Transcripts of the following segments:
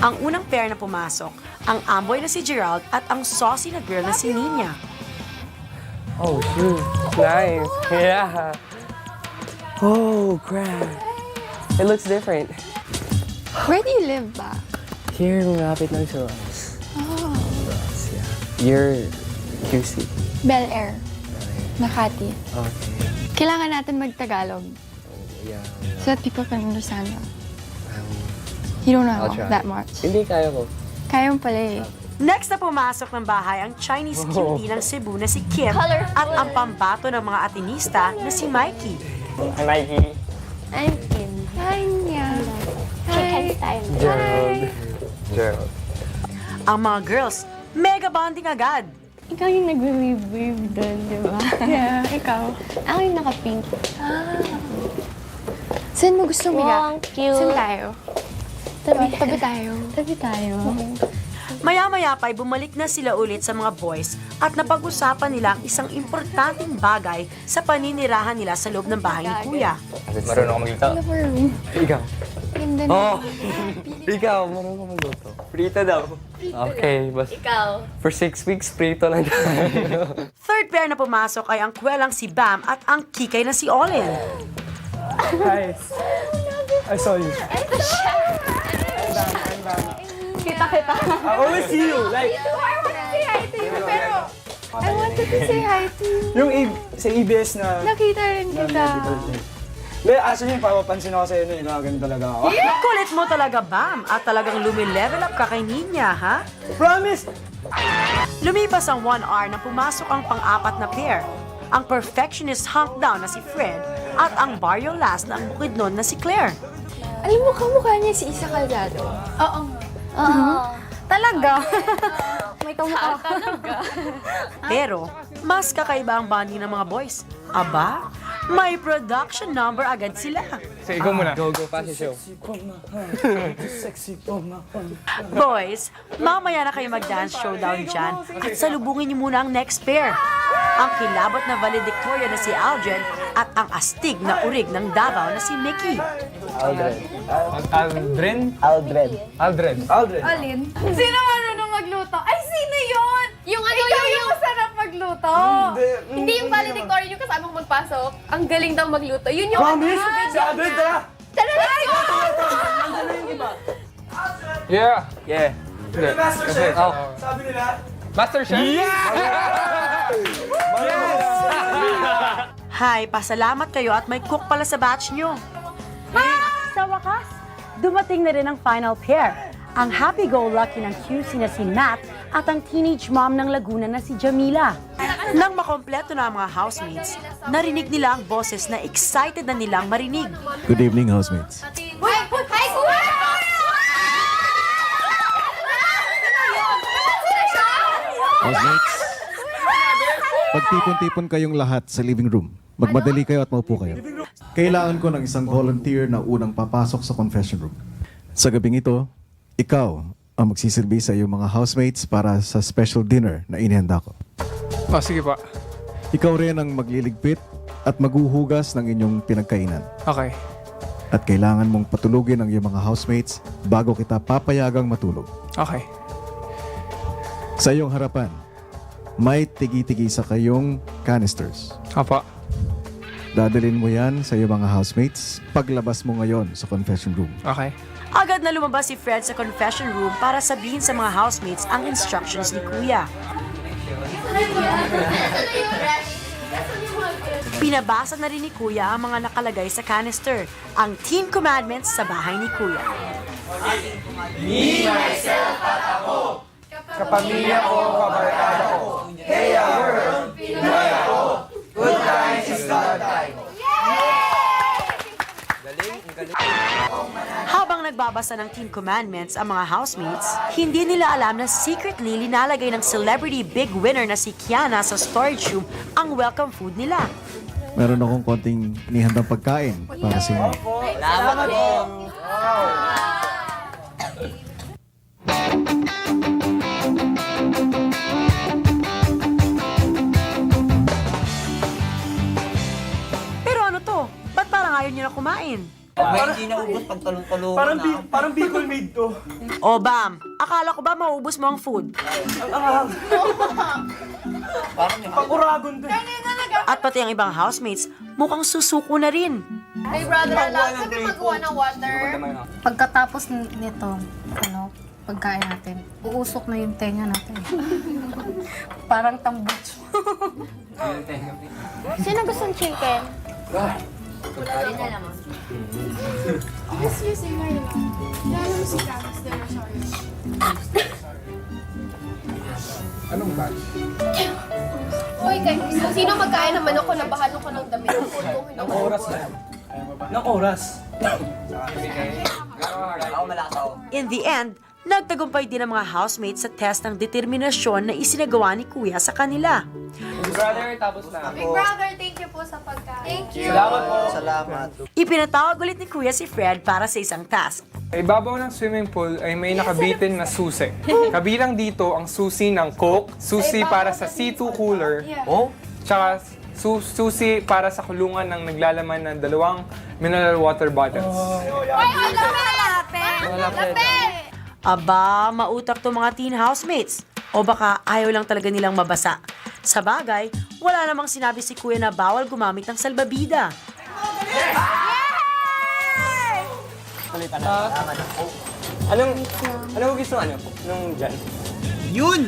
Ang unang pair na pumasok, ang amboy na si Gerald at ang saucy na girl na si Nina. Oh, shoot. Nice. Yeah. Oh, crap. It looks different. Where do you live ba? Here, malapit lang sa Ross. Oh. Ross, yeah. You're QC. Bel Air. Makati. Okay. Kailangan natin mag-Tagalog Yeah. so that people can understand us. You don't know I'll try. that much. Hindi kaya ko. Kaya mo pala eh. Next na pumasok ng bahay ang Chinese cutie ng Cebu na si Kim at ang pambato ng mga Atenista na si Mikey. Hi, Mikey. I'm Kim. Hi, Nya. Hi. Hi. Gerald. Gerald. Ang mga girls, mega bonding agad. Ikaw yung nagwe-wave-wave doon, di ba? Yeah, ikaw. Ako yung naka-pink. Saan mo gusto umiga? Wow, cute. Saan tayo? Tabi tayo. Tabi tayo. Maya-maya pa'y bumalik na sila ulit sa mga boys at napag-usapan nila ang isang importanteng bagay sa paninirahan nila sa loob ng bahay ni Kuya. Marunong ka maglito? Love our room. Ikaw. Ganda na. Oh! Ikaw, marunong ka magluto. Prito daw. Okay, bas. Ikaw. For 6 weeks, prito lang tayo. Third pair na pumasok ay ang kwelang si Bam at ang kikay na si Olin. Hi. I saw you. Kita. I always see you. Like, I wanted to say hi to you, pero I wanted to say hi to you. yung sa EBS na... Nakita rin kita. Hindi, actually, papapansin ako sa'yo na ganun talaga ako. Kulit mo talaga, Bam, at talagang lumilevel up ka kay Nina, ha? Promise! Lumipas ang 1 hour na pumasok ang pang-apat na pair. Ang perfectionist hunk down na si Fred at ang barrio last na ang bukidnon na si Claire. Alam mo, kamukha niya si Isa Calzado. Oo. Talaga? May kamukha. Pero, mas kakaiba ang bonding ng mga boys. Aba, may production number agad sila. So, ikaw muna. Go, pass your show. Sexy pomahon. Boys, mamaya na kayo mag-dance showdown dyan at salubungin niyo muna ang next pair. Ang kilabot na valedictorian na si Aldrin at ang astig na urig ng Davao na si Mickey. Aldred. Aldrin? Aldred. Aldred. Aldred. Alin? Sino marunong magluto? Ay, sino yun? Yung ano Ikaw yung... yung masarap magluto. Hindi yung valedictorian yung kasama kong magpasok. Ang galing daw magluto. Yun yung... Promise? Si Aldred, tara! Tara, let's go! Yeah. Yeah. Hey, Master Chef! Oh. Sabi nila, Master Chef? Hi, pasalamat kayo at may cook pala sa batch nyo. Sa wakas, dumating na rin ang final pair. Ang happy-go-lucky ng QC na si Matt at ang teenage mom ng Laguna na si Jamila. Nang makompleto na ang mga housemates, narinig nila ang boses na excited na nilang marinig. Good evening, housemates. Hi, Kuya! Housemates, pagtipon-tipon kayong lahat sa living room. Magmadali kayo at maupo kayo. Kailangan ko ng isang volunteer na unang papasok sa confession room. Sa gabing ito, ikaw ang magsisilbi sa iyong mga housemates para sa special dinner na inihanda ko. Oh, sige pa. Ikaw rin ang magliligpit at maghuhugas ng inyong pinagkainan. Okay. At kailangan mong patulugin ang iyong mga housemates bago kita papayagang matulog. Okay. Sa iyong harapan, may tigi-tigi sa kayong canisters. Apa. Dadalhin mo yan sa iyong mga housemates paglabas mo ngayon sa confession room. Okay. Agad na lumabas si Fred sa confession room para sabihin sa mga housemates ang instructions ni Kuya. Pinabasa na rin ni Kuya ang mga nakalagay sa canister, ang Team Commandments sa bahay ni Kuya. kapamilya ko, kabarkada ko. Hey, world! Pinoy ako! Good times is God time. Habang nagbabasa ng Team Commandments ang mga housemates, hindi nila alam na secretly linalagay ng celebrity big winner na si Kiana sa storage room ang welcome food nila. Meron akong konting inihandang pagkain para sa inyo. Salamat po! Pero ano to? Ba't parang ayaw nyo na kumain? May hindi naubos pag talong-talungan na. Parang Bicol made to. O Bam, akala ko ba maubos mo ang food? Panguragon din. At pati ang ibang housemates, mukhang susuko na rin. Hey brother, alam kami magawa ng water. Pagkatapos nito, pagkain natin, uusok na yung tenga natin. Parang tambutso. Sino gustong chicken? Anong batch? Uy, kung sino magkain ng manok ko, nabahalo ko ng damit. Ng oras na. Ng oras. Ako malakaw. In the end, nagtagumpay din ang mga housemates sa test ng determinasyon na isinagawa ni Kuya sa kanila. Brother, tapos na. Big brother, thank you po sa pagkain. Thank you. Salamat po. Salamat. Ipinatawag ulit ni Kuya si Fred para sa isang task. Sa ibabaw ng swimming pool ay may nakabitin na susi. Kabilang dito ang susi ng Coke, susi para sa C2 cooler, Oh? tsaka susi para sa kulungan ng naglalaman ng 2 mineral water bottles. Ay, lapit! Aba, mautak to mga teen housemates. O baka ayaw lang talaga nilang mabasa. Sa bagay, wala namang sinabi si Kuya na bawal gumamit ng salbabida. Anong gusto nung dyan? Yun!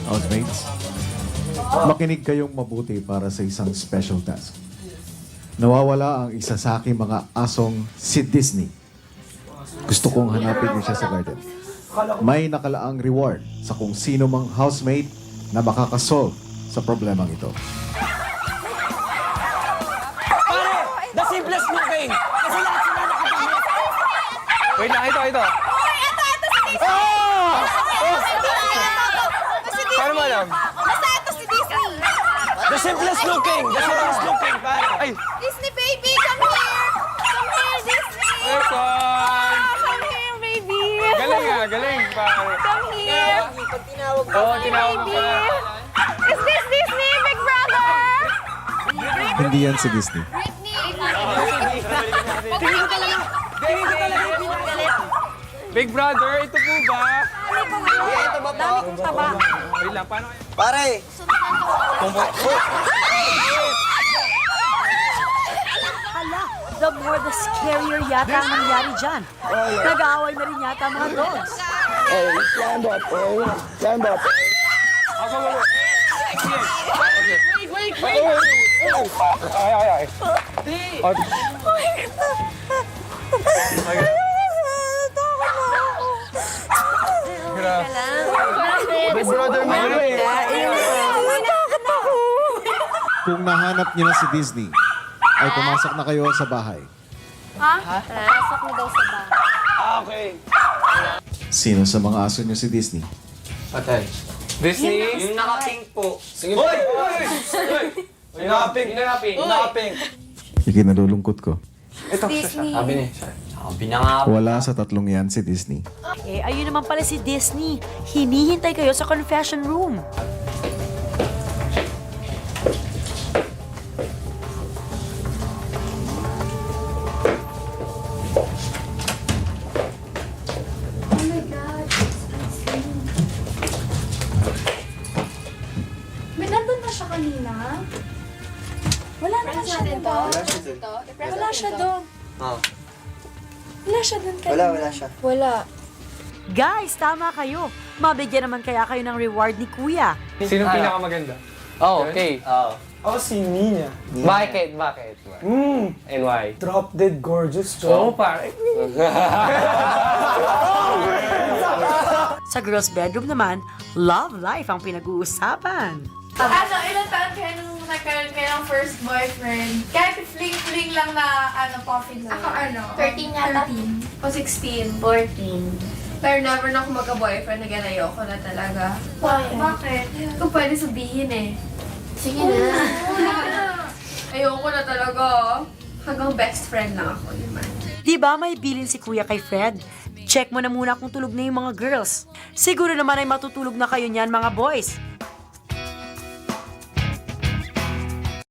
Housemates, makinig kayong mabuti para sa isang special task. Nawawala ang isa sa aking mga asong si Disney. Gusto kong hanapin niyo siya sa garden. May nakalaang reward sa kung sino mang housemate na makakasolve sa problemang ito. The simplest looking! Kasi lahat sila nakatamit! Wait lang, ito. Paano mo alam? Basta ito si Disney. The simplest looking! The simplest looking, pare! Ay! Disney baby, come here! Come here, Disney! Lesson! Come here, baby! Galing, pare. Come here! Pag tinawag mo, Oo, tinawag ko pala. Is this Disney, big brother? Hindi yan si Disney. Big brother, ito po ba? ito ba po? Wait lang, paano kayo? Pare! Hala, the more the scarier yata ang nangyari dyan. Nag-aaway na rin yata ang mga dogs. Ay. Big brother, Kung nahanap niyo na si Disney, ay pumasok na kayo sa bahay. Pasok mo daw sa bahay. Okay. Sino sa mga aso niyo si Disney? Disney? Yung naka-pink po. Sige. Hoy! Yung nakapink. Ikinalulungkot ko. Disney. Sabi na nga. Wala sa tatlong yan si Disney. Eh, ayun naman pala si Disney. Hinihintay kayo sa confession room. May nandun na siya kanina. Wala naman siya, diba? Wala siya doon. Oh. Wala siya doon kanina. Wala siya. Wala. Guys, tama kayo. Mabigyan naman kaya kayo ng reward ni Kuya. Sinong pinakamaganda? Oh, okay. Ako si Nina. Bakit? And why? Drop dead gorgeous, Oo, Joe. pare. Sa girls' bedroom naman, love life ang pinag-uusapan. Ilan taon kayo nung nagkaroon kayo ng first boyfriend? Kahit fling-fling lang na, coffee lang. Ako 13 yata. 13. O 16. 14. Pero never na ako magka-boyfriend na ganayo ko na talaga. Bakit? Kung pwede sabihin eh. Sige na. Ayoko na talaga. Hanggang best friend lang ako, yun man. Di ba may bilin si Kuya kay Fred? Check mo na muna kung tulog na yung mga girls. Siguro naman ay matutulog na kayo niyan mga boys.